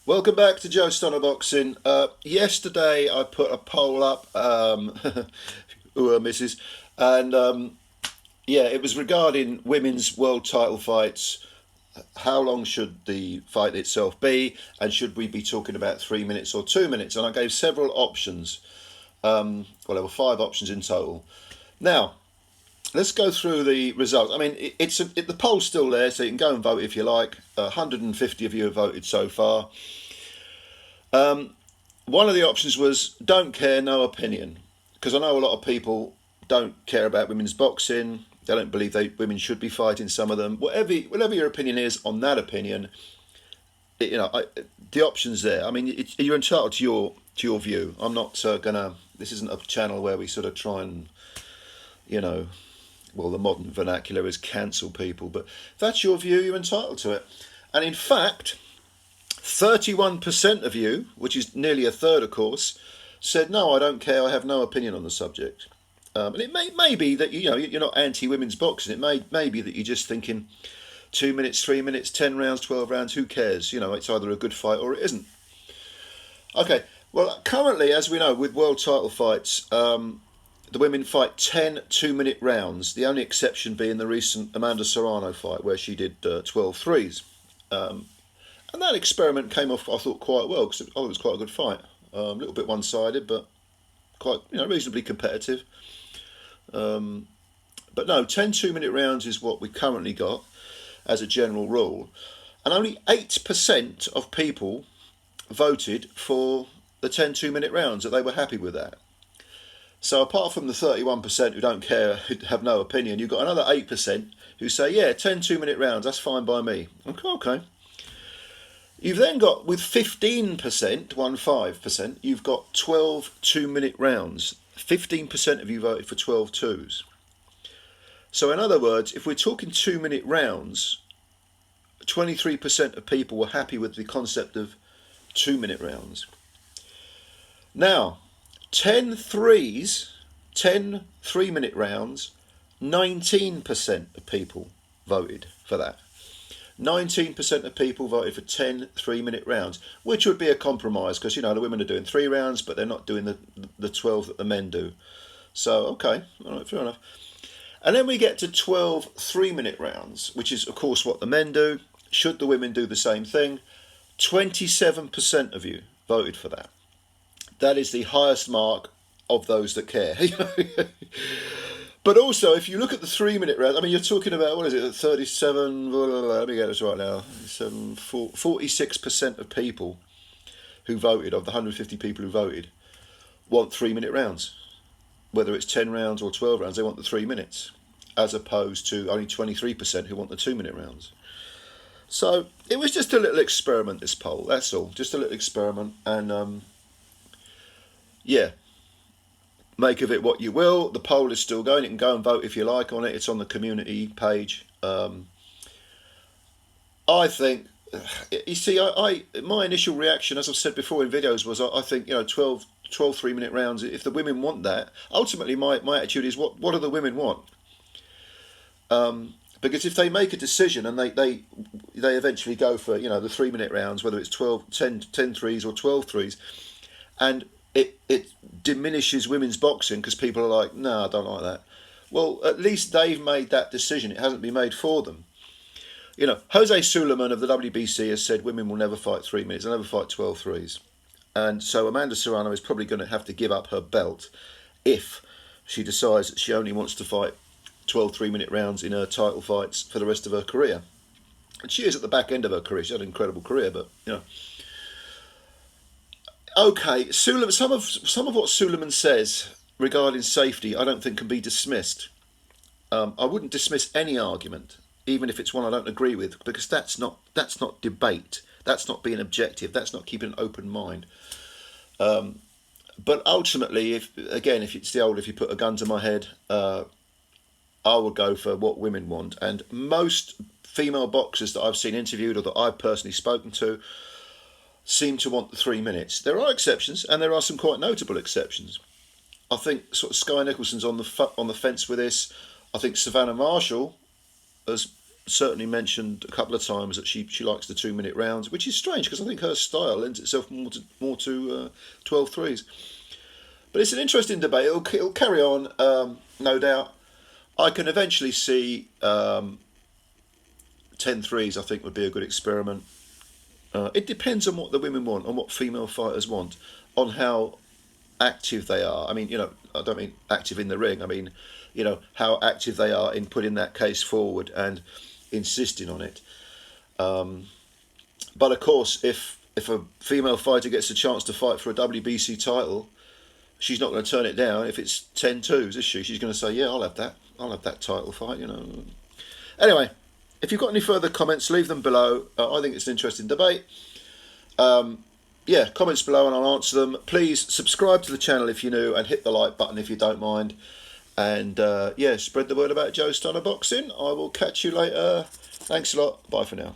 Welcome back to Joe Stunner Boxing. Yesterday I put a poll up, ooh, missus, and yeah, it was regarding women's world title fights. How long should the fight itself be, and should we be talking about 3 minutes or 2 minutes? And I gave several options. Well, there were five options in total. Now, let's go through the results. I mean, the poll's still there, so you can go and vote if you like. 150 of you have voted so far. One of the options was don't care, no opinion, because I know a lot of people don't care about women's boxing. They don't believe women should be fighting. Some of them, whatever your opinion is on that opinion, the options there. I mean, you're entitled to your view. I'm not gonna. This isn't a channel where we sort of try and, you know, well, the modern vernacular is cancel people. But if that's your view, you're entitled to it. And in fact, 31% of you, which is nearly a third, of course, said no, I don't care. I have no opinion on the subject. And it may be that you're not anti-women's boxing. It may be that you're just thinking 2 minutes, 3 minutes, 10 rounds, 12 rounds. Who cares? It's either a good fight or it isn't. Okay. Well, currently, as we know, with world title fights, the women fight 10 2-minute rounds. The only exception being the recent Amanda Serrano fight, where she did 12 threes. And that experiment came off, I thought, quite well, because it was quite a good fight. A little bit one-sided, but quite, reasonably competitive. But no, 10 2-minute rounds is what we currently got as a general rule. And only 8% of people voted for the 10 2-minute rounds, that they were happy with that. So apart from the 31% who don't care, who have no opinion, you've got another 8% who say, yeah, 10 2-minute rounds, that's fine by me. Okay. You've then got, with 15%, 15%, you've got 12 2-minute rounds. 15% of you voted for 12 twos. So in other words, if we're talking 2-minute rounds, 23% of people were happy with the concept of 2-minute rounds. Now, 10 threes, 10 3-minute rounds, 19% of people voted for that. 19% of people voted for 10 3-minute rounds, which would be a compromise, because the women are doing 3 rounds, but they're not doing the 12 that the men do. So okay, all right, fair enough. And then we get to 12 3-minute rounds, which is of course what the men do. Should the women do the same thing? 27% of you voted for that. That is the highest mark of those that care. But also, if you look at the 3-minute round, I mean, you're talking about, what is it, 37, let me get this right now, 46% of people who voted, of the 150 people who voted, want 3-minute rounds. Whether it's 10 rounds or 12 rounds, they want the 3 minutes, as opposed to only 23% who want the 2-minute rounds. So it was just a little experiment, this poll, that's all. Just a little experiment, and yeah. Make of it what you will. The poll is still going. You can go and vote if you like on it. It's on the community page. I think, you see, my initial reaction, as I've said before in videos, was I think 12 3-minute rounds. If the women want that, ultimately my attitude is what do the women want? Because if they make a decision and they eventually go for the 3-minute rounds, whether it's 10 threes or 12 threes, and it diminishes women's boxing because people are like, no, I don't like that. Well, at least they've made that decision. It hasn't been made for them. Jose Suleiman of the WBC has said women will never fight 3 minutes. They'll never fight 12 threes. And so Amanda Serrano is probably going to have to give up her belt if she decides that she only wants to fight 12 3-minute rounds in her title fights for the rest of her career. And she is at the back end of her career. She had an incredible career, but Okay, Suleiman, some of what Suleiman says regarding safety, I don't think can be dismissed. I wouldn't dismiss any argument, even if it's one I don't agree with, because that's not debate. That's not being objective. That's not keeping an open mind. But ultimately, if it's the old, if you put a gun to my head, I would go for what women want. And most female boxers that I've seen interviewed or that I've personally spoken to seem to want the 3 minutes. There are exceptions, and there are some quite notable exceptions. I think Skye Nicholson's on the fence with this. I think Savannah Marshall has certainly mentioned a couple of times that she likes the 2 minute rounds, which is strange because I think her style lends itself more to 12 threes. But it's an interesting debate. It'll carry on, no doubt. I can eventually see 10 threes, I think, would be a good experiment. It depends on what the women want, on what female fighters want, on how active they are. I mean, I don't mean active in the ring. I mean, how active they are in putting that case forward and insisting on it. But of course, if a female fighter gets a chance to fight for a WBC title, she's not going to turn it down if it's 10-2s, is she? She's going to say, yeah, I'll have that. I'll have that title fight, Anyway, if you've got any further comments, leave them below. I think it's an interesting debate. Yeah, comments below and I'll answer them. Please subscribe to the channel if you're new and hit the like button if you don't mind. And yeah, spread the word about Joe Stunner Boxing. I will catch you later. Thanks a lot. Bye for now.